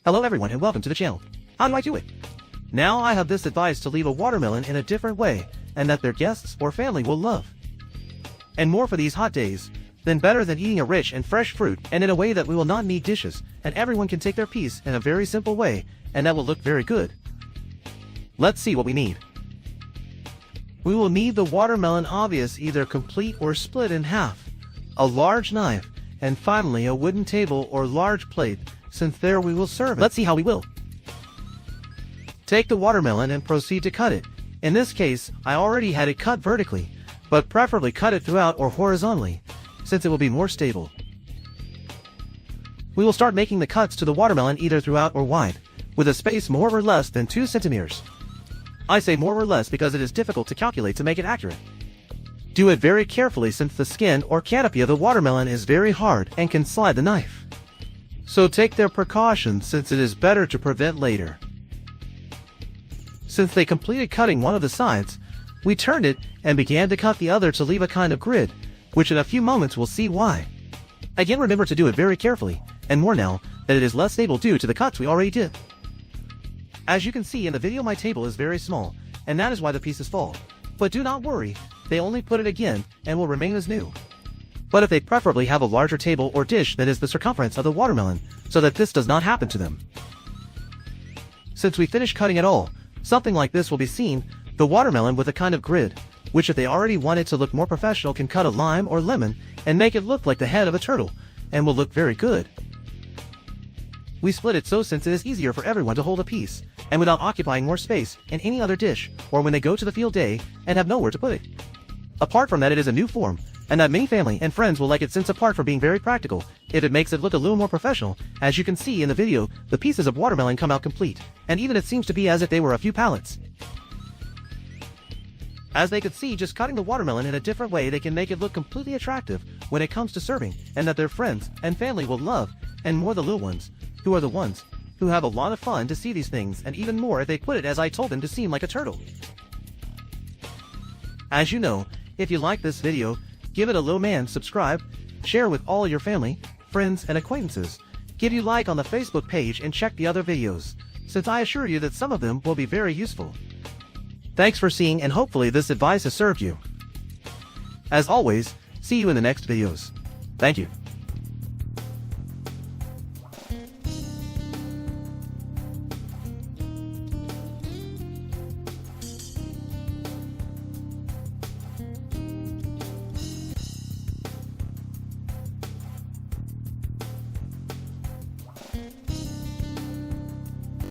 Hello everyone and welcome to the channel. How do I do it? Now I have this advice to leave a watermelon in a different way and that their guests or family will love. And more for these hot days, then better than eating a rich and fresh fruit and in a way that we will not need dishes and everyone can take their piece in a very simple way and that will look very good. Let's see what we need. We will need the watermelon obvious either complete or split in half, a large knife, and finally a wooden table or large plate, since there we will serve it. Let's see how we will. Take the watermelon and proceed to cut it. In this case, I already had it cut vertically, but preferably cut it throughout or horizontally, since it will be more stable. We will start making the cuts to the watermelon either throughout or wide, with a space more or less than 2 centimeters. I say more or less because it is difficult to calculate to make it accurate. Do it very carefully since the skin or canopy of the watermelon is very hard and can slide the knife. So take their precautions since it is better to prevent later. Since they completed cutting one of the sides, we turned it and began to cut the other to leave a kind of grid, which in a few moments we'll see why. Again, remember to do it very carefully, and more now that it is less stable due to the cuts we already did. As you can see in the video, my table is very small, and that is why the pieces fall. But do not worry, they only put it again and will remain as new. But if they preferably have a larger table or dish that is the circumference of the watermelon, so that this does not happen to them. Since we finished cutting it all, something like this will be seen, the watermelon with a kind of grid, which if they already want it to look more professional can cut a lime or lemon and make it look like the head of a turtle, and will look very good. We split it so since it is easier for everyone to hold a piece, and without occupying more space in any other dish, or when they go to the field day and have nowhere to put it. Apart from that, it is a new form, and that many family and friends will like it since apart from being very practical, if it makes it look a little more professional, as you can see in the video, the pieces of watermelon come out complete, and even it seems to be as if they were a few pallets. As they could see, just cutting the watermelon in a different way they can make it look completely attractive when it comes to serving, and that their friends and family will love, and more the little ones, who are the ones who have a lot of fun to see these things, and even more if they put it as I told them to seem like a turtle. As you know, if you like this video, give it a little man, subscribe, share with all your family, friends and acquaintances, give you like on the Facebook page and check the other videos, since I assure you that some of them will be very useful. Thanks for seeing and hopefully this advice has served you. As always, see you in the next videos. Thank you.